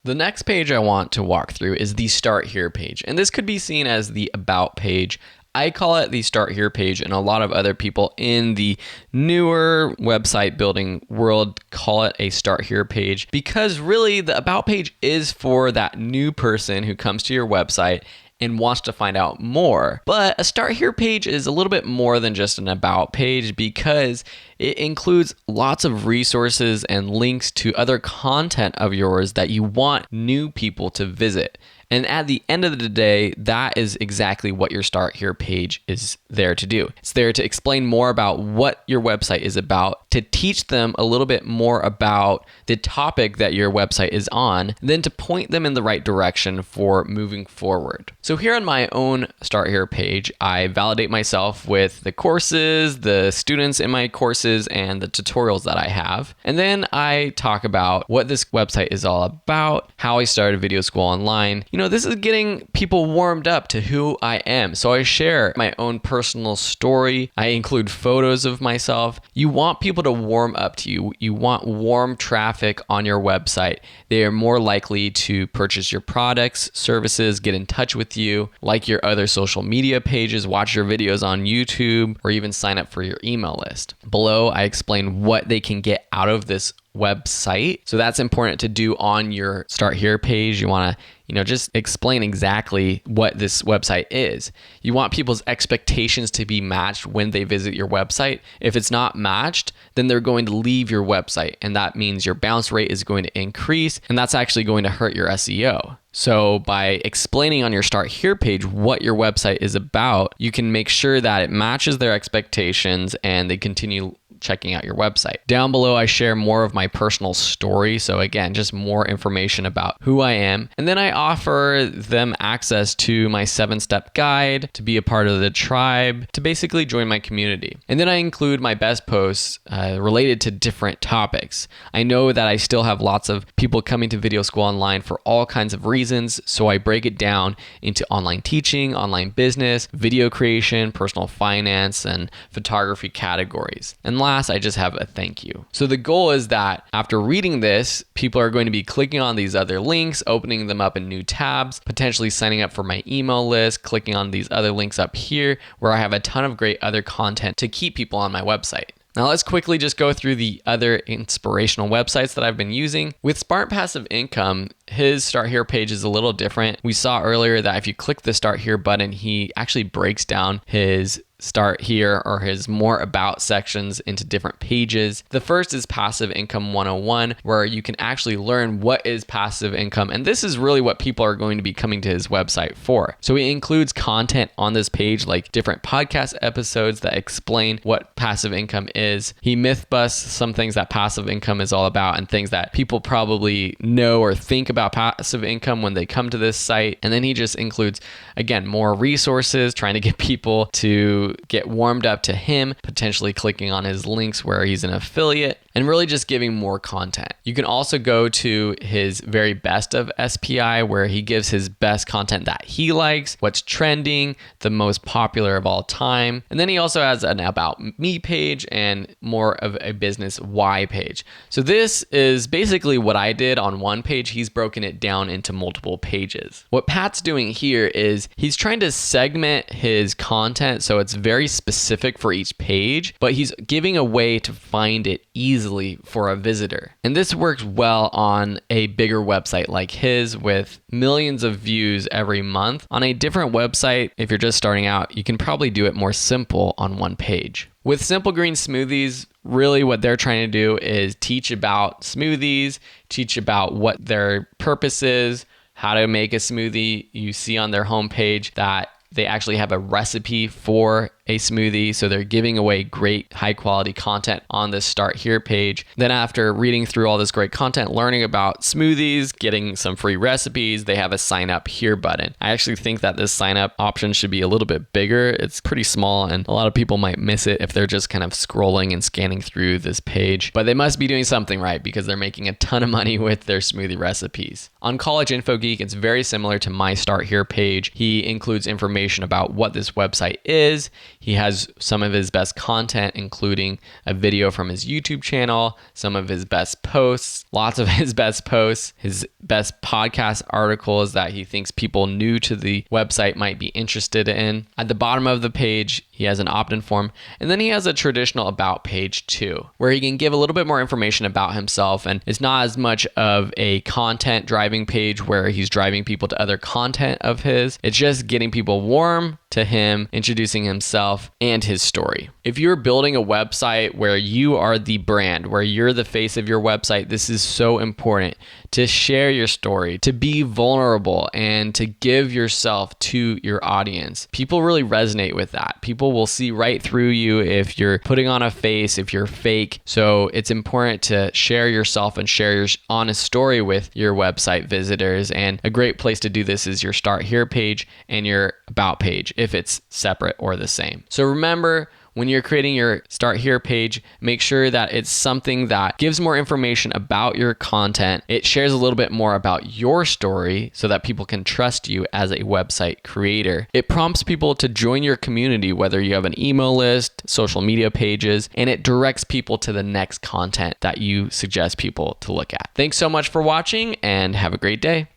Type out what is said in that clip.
The next page I want to walk through is the Start Here page, and this could be seen as the About page. I call it the Start Here page, and a lot of other people in the newer website building world call it a Start Here page, because really the About page is for that new person who comes to your website and wants to find out more. But a Start Here page is a little bit more than just an About page, because it includes lots of resources and links to other content of yours that you want new people to visit. And at the end of the day, that is exactly what your Start Here page is there to do. It's there to explain more about what your website is about, to teach them a little bit more about the topic that your website is on, then to point them in the right direction for moving forward. So here on my own Start Here page, I validate myself with the courses, the students in my courses, and the tutorials that I have. And then I talk about what this website is all about, how I started Video School Online. This is getting people warmed up to who I am. So I share my own personal story. I include photos of myself. You want people to warm up to you. You want warm traffic on your website. They are more likely to purchase your products, services, get in touch with you, like your other social media pages, watch your videos on YouTube, or even sign up for your email list. Below, I explain what they can get out of this website. So that's important to do on your Start Here page. You want to just explain exactly what this website is. You want people's expectations to be matched when they visit your website. If it's not matched, then they're going to leave your website, and that means your bounce rate is going to increase, and that's actually going to hurt your SEO. So by explaining on your Start Here page what your website is about, you can make sure that it matches their expectations and they continue checking out your website. Down below, I share more of my personal story. So again, just more information about who I am. And then I offer them access to my 7-step guide to be a part of the tribe, to basically join my community. And then I include my best posts related to different topics. I know that I still have lots of people coming to Video School Online for all kinds of reasons. So I break it down into online teaching, online business, video creation, personal finance, and photography categories. And last, I just have a thank you. So the goal is that after reading this, people are going to be clicking on these other links, opening them up in new tabs, potentially signing up for my email list, clicking on these other links up here where I have a ton of great other content to keep people on my website. Now let's quickly just go through the other inspirational websites that I've been using. With Smart Passive Income, his Start Here page is a little different. We saw earlier that if you click the Start Here button, he actually breaks down his Start Here or his more about sections into different pages. The first is Passive Income 101, where you can actually learn what is passive income. And this is really what people are going to be coming to his website for. So he includes content on this page, like different podcast episodes that explain what passive income is. He myth busts some things that passive income is all about and things that people probably know or think about passive income when they come to this site. And then he just includes, again, more resources, trying to get people to get warmed up to him, potentially clicking on his links where he's an affiliate, and really just giving more content. You can also go to his very best of SPI, where he gives his best content that he likes, what's trending, the most popular of all time. And then he also has an About Me page and more of a business why page. So this is basically what I did on one page. He's broken it down into multiple pages. What Pat's doing here is he's trying to segment his content so it's very specific for each page, but he's giving a way to find it easily for a visitor. And this works well on a bigger website like his with millions of views every month. On a different website, if you're just starting out, you can probably do it more simple on one page. With Simple Green Smoothies, really what they're trying to do is teach about smoothies, teach about what their purpose is, how to make a smoothie. You see on their homepage that they actually have a recipe for a smoothie. So they're giving away great high quality content on this Start Here page. Then after reading through all this great content, learning about smoothies, getting some free recipes, they have a sign up here button. I actually think that this sign up option should be a little bit bigger. It's pretty small and a lot of people might miss it if they're just kind of scrolling and scanning through this page, but they must be doing something right because they're making a ton of money with their smoothie recipes. On College Info Geek, it's very similar to my Start Here page. He includes information about what this website is. He has some of his best content, including a video from his YouTube channel, some of his best posts, lots of his best posts, his best podcast articles that he thinks people new to the website might be interested in. At the bottom of the page, he has an opt-in form, and then he has a traditional about page too, where he can give a little bit more information about himself, and it's not as much of a content driving page where he's driving people to other content of his. It's just getting people warm to him, introducing himself and his story. If you're building a website where you are the brand, where you're the face of your website, this is so important to share your story, to be vulnerable, and to give yourself to your audience. People really resonate with that. People will see right through you if you're putting on a face, if you're fake. So it's important to share yourself and share your honest story with your website visitors. And a great place to do this is your Start Here page and your About page, if it's separate or the same. So remember, when you're creating your Start Here page, make sure that it's something that gives more information about your content. It shares a little bit more about your story so that people can trust you as a website creator. It prompts people to join your community, whether you have an email list, social media pages, and it directs people to the next content that you suggest people to look at. Thanks so much for watching and have a great day.